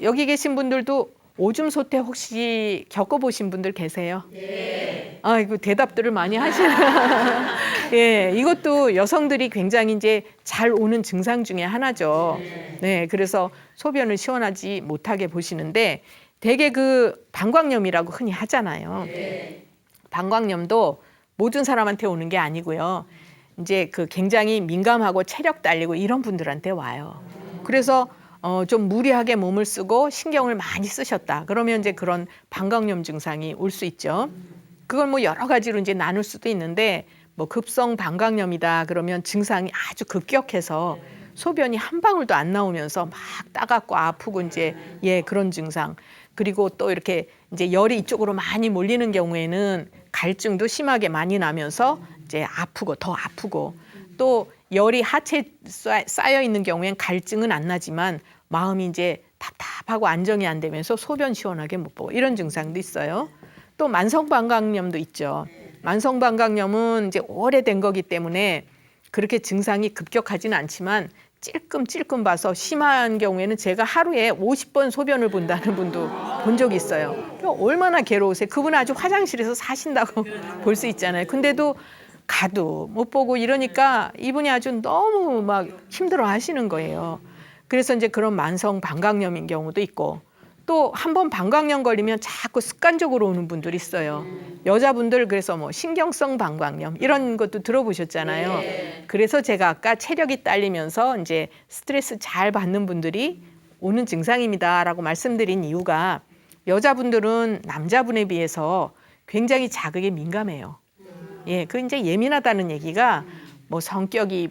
여기 계신 분들도 오줌 소태 혹시 겪어보신 분들 계세요? 네. 아이고, 대답들을 많이 하시네. 예, 이것도 여성들이 굉장히 이제 잘 오는 증상 중에 하나죠. 네, 그래서 소변을 시원하지 못하게 보시는데 대개 그 방광염이라고 흔히 하잖아요. 방광염도 모든 사람한테 오는 게 아니고요. 이제 그 굉장히 민감하고 체력 딸리고 이런 분들한테 와요. 그래서 좀 무리하게 몸을 쓰고 신경을 많이 쓰셨다. 그러면 이제 그런 방광염 증상이 올 수 있죠. 그걸 뭐 여러 가지로 이제 나눌 수도 있는데 뭐 급성 방광염이다 그러면 증상이 아주 급격해서 소변이 한 방울도 안 나오면서 막 따갑고 아프고 이제 그런 증상. 그리고 또 이렇게 이제 열이 이쪽으로 많이 몰리는 경우에는 갈증도 심하게 많이 나면서 이제 아프고 더 아프고 또 열이 하체에 쌓여 있는 경우엔 갈증은 안 나지만 마음이 이제 답답하고 안정이 안 되면서 소변 시원하게 못 보고 이런 증상도 있어요. 또 만성방광염도 있죠. 만성방광염은 이제 오래된 거기 때문에 그렇게 증상이 급격하지는 않지만 찔끔찔끔 봐서 심한 경우에는 제가 하루에 50번 소변을 본다는 분도 본 적이 있어요. 얼마나 괴로우세요. 그분은 아주 화장실에서 사신다고 볼 수 있잖아요. 근데도 가도 못 보고 이러니까 이분이 아주 너무 막 힘들어 하시는 거예요. 그래서 이제 그런 만성 방광염인 경우도 있고 또 한 번 방광염 걸리면 자꾸 습관적으로 오는 분들이 있어요. 여자분들 그래서 뭐 신경성 방광염 이런 것도 들어보셨잖아요. 그래서 제가 아까 체력이 딸리면서 이제 스트레스 잘 받는 분들이 오는 증상입니다라고 말씀드린 이유가 여자분들은 남자분에 비해서 굉장히 자극에 민감해요. 그 이제 예민하다는 얘기가 뭐 성격이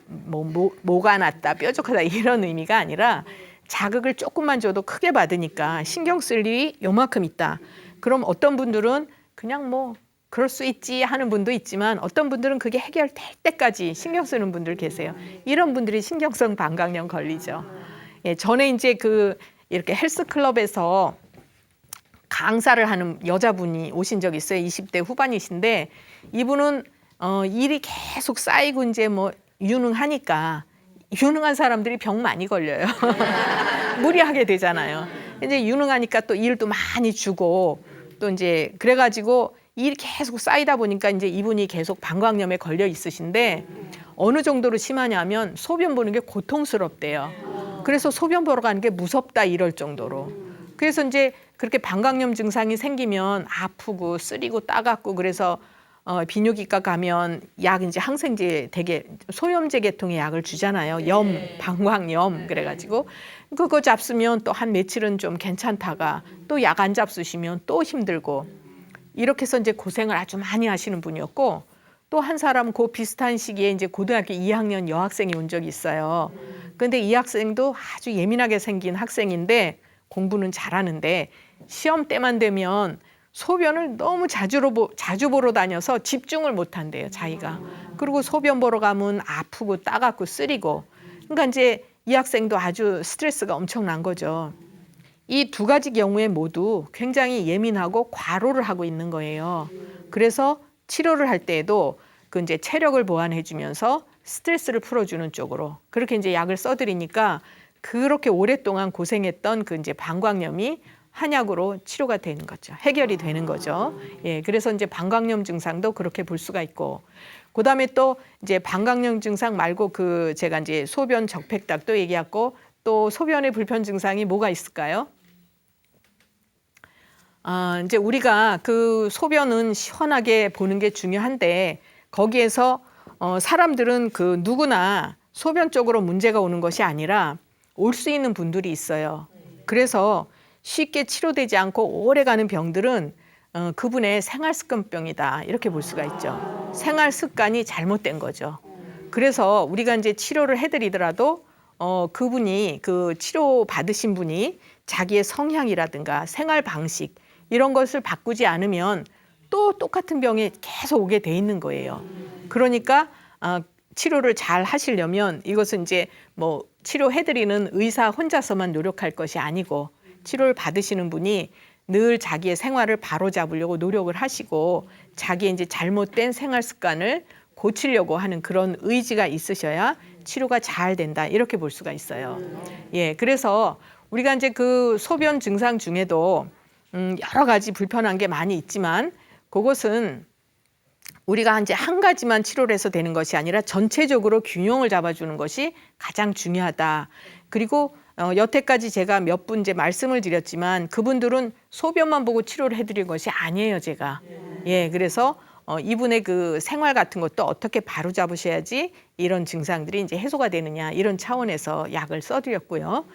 뭐가 났다, 뾰족하다 이런 의미가 아니라 자극을 조금만 줘도 크게 받으니까 신경 쓸 일이 요만큼 있다. 그럼 어떤 분들은 그냥 뭐 그럴 수 있지 하는 분도 있지만 어떤 분들은 그게 해결될 때까지 신경 쓰는 분들 계세요. 이런 분들이 신경성 방광염 걸리죠. 전에 이제 이렇게 헬스클럽에서 강사를 하는 여자분이 오신 적이 있어요. 20대 후반이신데 이분은 일이 계속 쌓이고 이제 뭐 유능하니까 유능한 사람들이 병 많이 걸려요. 무리하게 되잖아요. 이제 유능하니까 또 일도 많이 주고 또 이제 그래가지고 일이 계속 쌓이다 보니까 이제 이분이 계속 방광염에 걸려 있으신데 어느 정도로 심하냐면 소변 보는 게 고통스럽대요. 그래서 소변 보러 가는 게 무섭다 이럴 정도로. 그래서 이제 그렇게 방광염 증상이 생기면 아프고 쓰리고 따갑고 그래서 비뇨기과 가면 약 이제 항생제 되게 소염제 계통의 약을 주잖아요. 방광염 그래가지고 그거 잡수면 또 한 며칠은 좀 괜찮다가 또 약 안 잡수시면 또 힘들고 이렇게 해서 이제 고생을 아주 많이 하시는 분이었고 또 한 사람 그 비슷한 시기에 이제 고등학교 2학년 여학생이 온 적이 있어요. 근데 이 학생도 아주 예민하게 생긴 학생인데 공부는 잘하는데 시험 때만 되면 소변을 너무 자주 보러 다녀서 집중을 못 한대요, 자기가. 그리고 소변 보러 가면 아프고 따갑고 쓰리고. 그러니까 이제 이 학생도 아주 스트레스가 엄청난 거죠. 이 두 가지 경우에 모두 굉장히 예민하고 과로를 하고 있는 거예요. 그래서 치료를 할 때에도 그 이제 체력을 보완해 주면서 스트레스를 풀어주는 쪽으로 그렇게 이제 약을 써드리니까 그렇게 오랫동안 고생했던 그 이제 방광염이 한약으로 치료가 되는 거죠. 해결이 되는 거죠. 그래서 이제 방광염 증상도 그렇게 볼 수가 있고, 그다음에 또 이제 방광염 증상 말고 제가 이제 소변 적폐딱도 얘기했고, 또 소변의 불편 증상이 뭐가 있을까요? 이제 우리가 그 소변은 시원하게 보는 게 중요한데 거기에서 사람들은 그 누구나 소변 쪽으로 문제가 오는 것이 아니라 올 수 있는 분들이 있어요. 그래서 쉽게 치료되지 않고 오래가는 병들은 그분의 생활습관병이다 이렇게 볼 수가 있죠. 생활습관이 잘못된 거죠. 그래서 우리가 이제 치료를 해드리더라도 그분이 그 치료 받으신 분이 자기의 성향이라든가 생활 방식 이런 것을 바꾸지 않으면 또 똑같은 병에 계속 오게 돼 있는 거예요. 그러니까 치료를 잘 하시려면 이것은 이제 뭐 치료해드리는 의사 혼자서만 노력할 것이 아니고 치료를 받으시는 분이 늘 자기의 생활을 바로잡으려고 노력을 하시고 자기의 이제 잘못된 생활 습관을 고치려고 하는 그런 의지가 있으셔야 치료가 잘 된다 이렇게 볼 수가 있어요. 그래서 우리가 이제 그 소변 증상 중에도 여러 가지 불편한 게 많이 있지만 그것은 우리가 이제 한 가지만 치료를 해서 되는 것이 아니라 전체적으로 균형을 잡아주는 것이 가장 중요하다. 그리고 여태까지 제가 몇 분 이제 말씀을 드렸지만 그분들은 소변만 보고 치료를 해드린 것이 아니에요, 제가. 예, 그래서 이분의 그 생활 같은 것도 어떻게 바로 잡으셔야지 이런 증상들이 이제 해소가 되느냐 이런 차원에서 약을 써드렸고요.